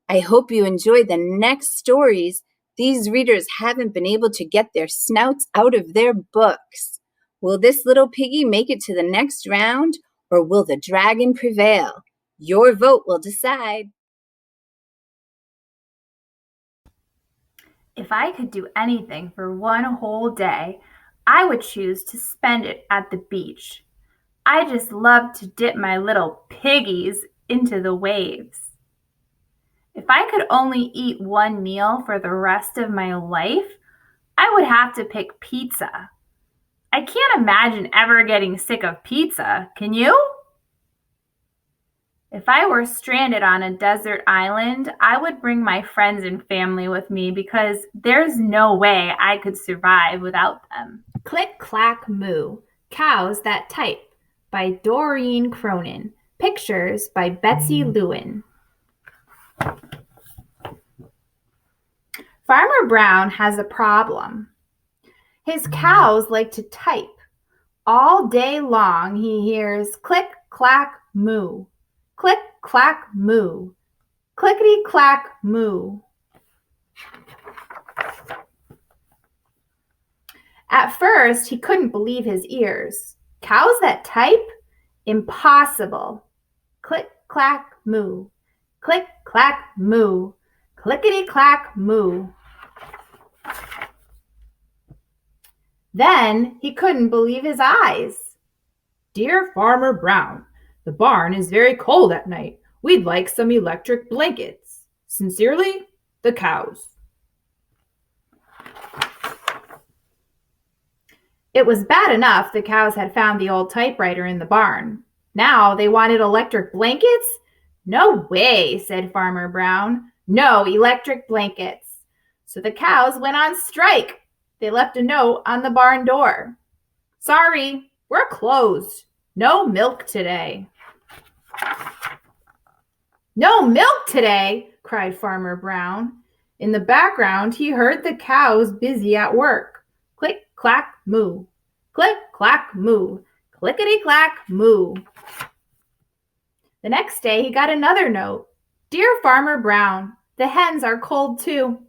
I hope you enjoy the next stories. These readers haven't been able to get their snouts out of their books. Will this little piggy make it to the next round, or will the dragon prevail? Your vote will decide. If I could do anything for one whole day, I would choose to spend it at the beach. I just love to dip my little piggies into the waves. If I could only eat one meal for the rest of my life, I would have to pick pizza. I can't imagine ever getting sick of pizza, can you? If I were stranded on a desert island, I would bring my friends and family with me because there's no way I could survive without them. Click, Clack, Moo, Cows That Type by Doreen Cronin. Pictures by Betsy Lewin. Farmer Brown has a problem. His cows like to type. All day long he hears click, clack, moo. Click, clack, moo. Clickety, clack, moo. At first, he couldn't believe his ears. Cows that type? Impossible. Click, clack, moo. Click, clack, moo. Clickety, clack, moo. Then he couldn't believe his eyes. Dear Farmer Brown, the barn is very cold at night. We'd like some electric blankets. Sincerely, the cows. It was bad enough the cows had found the old typewriter in the barn. Now they wanted electric blankets? No way, said Farmer Brown. No electric blankets. So the cows went on strike. They left a note on the barn door. Sorry, we're closed. No milk today. No milk today, cried Farmer Brown. In the background, he heard the cows busy at work. Click, clack, moo. Click, clack, moo. Clickety, clack, moo. The next day, he got another note. Dear Farmer Brown, the hens are cold too.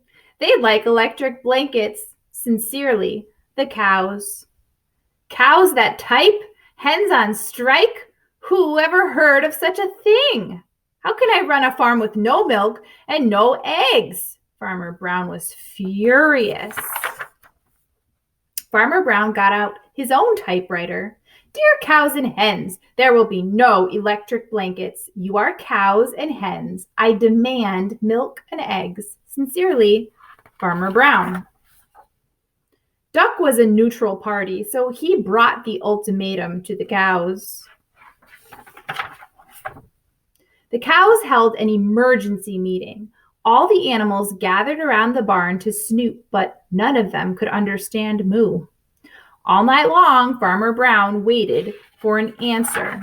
They'd like electric blankets. Sincerely, the cows. Cows that type? Hens on strike? Who ever heard of such a thing? How can I run a farm with no milk and no eggs? Farmer Brown was furious. Farmer Brown got out his own typewriter. Dear cows and hens, there will be no electric blankets. You are cows and hens. I demand milk and eggs. Sincerely, Farmer Brown. Duck was a neutral party, so he brought the ultimatum to the cows. The cows held an emergency meeting. All the animals gathered around the barn to snoop, but none of them could understand moo. All night long, Farmer Brown waited for an answer.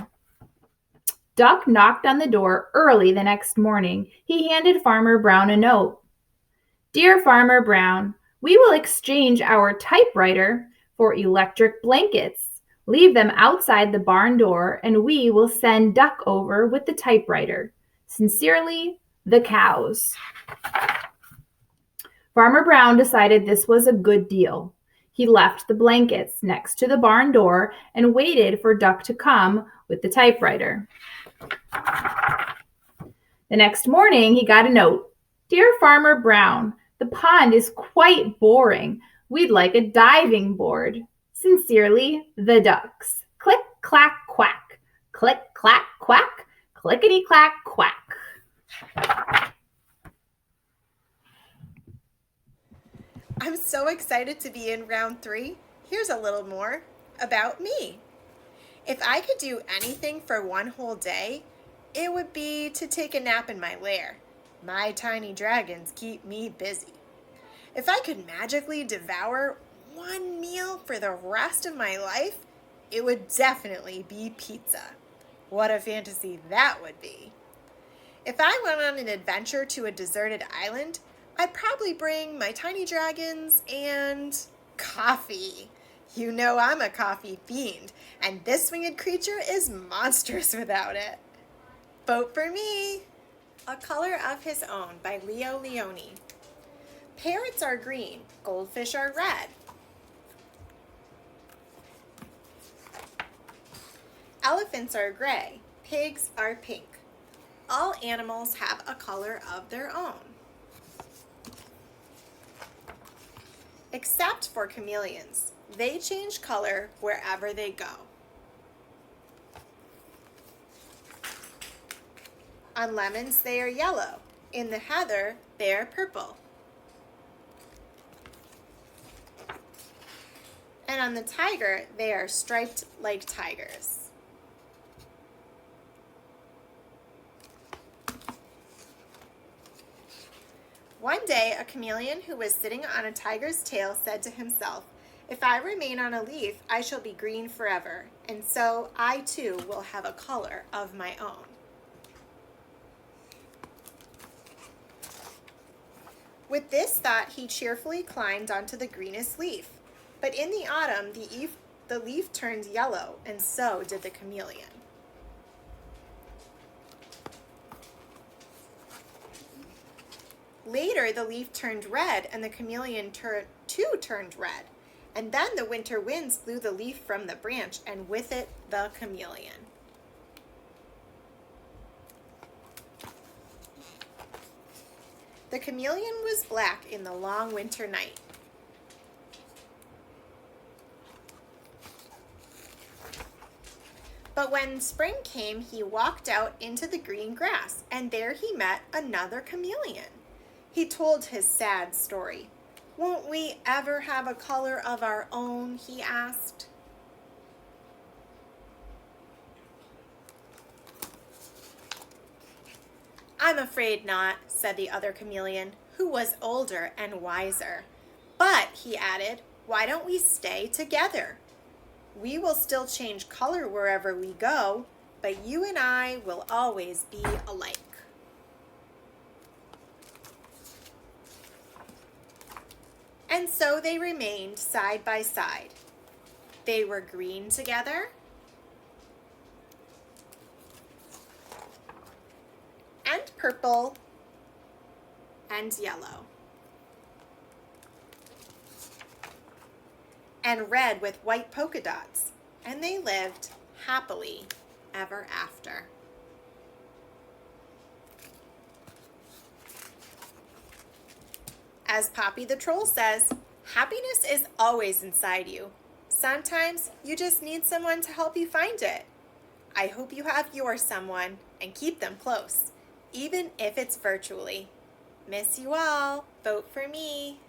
Duck knocked on the door early the next morning. He handed Farmer Brown a note. Dear Farmer Brown, we will exchange our typewriter for electric blankets. Leave them outside the barn door, and we will send Duck over with the typewriter. Sincerely, the cows. Farmer Brown decided this was a good deal. He left the blankets next to the barn door and waited for Duck to come with the typewriter. The next morning, he got a note. Dear Farmer Brown, the pond is quite boring. We'd like a diving board. Sincerely, the ducks. Click, clack, quack. Click, clack, quack. Clickety, clack, quack. I'm so excited to be in round 3. Here's a little more about me. If I could do anything for one whole day, it would be to take a nap in my lair. My tiny dragons keep me busy. If I could magically devour one meal for the rest of my life, it would definitely be pizza. What a fantasy that would be. If I went on an adventure to a deserted island, I'd probably bring my tiny dragons and coffee. You know I'm a coffee fiend, and this winged creature is monstrous without it. Vote for me. A Color of His Own by Leo Leone. Parrots are green, goldfish are red. Elephants are gray, pigs are pink. All animals have a color of their own. Except for chameleons. They change color wherever they go. On lemons, they are yellow. In the heather, they are purple. And on the tiger, they are striped like tigers. One day, a chameleon who was sitting on a tiger's tail said to himself, "If I remain on a leaf, I shall be green forever, and so I too will have a color of my own." With this thought, he cheerfully climbed onto the greenest leaf. But in the autumn, the leaf turned yellow, and so did the chameleon. Later, the leaf turned red, and the chameleon too turned red. And then the winter winds blew the leaf from the branch, and with it, the chameleon. The chameleon was black in the long winter night. But when spring came, he walked out into the green grass, and there he met another chameleon. He told his sad story. "Won't we ever have a color of our own?" he asked. "I'm afraid not," said the other chameleon, who was older and wiser. "But," he added, "why don't we stay together? We will still change color wherever we go, but you and I will always be alike." And so they remained side by side. They were green together, and purple, and yellow, and red with white polka dots, and they lived happily ever after. As Poppy the Troll says, happiness is always inside you. Sometimes you just need someone to help you find it. I hope you have your someone and keep them close, even if it's virtually. Miss you all. Vote for me.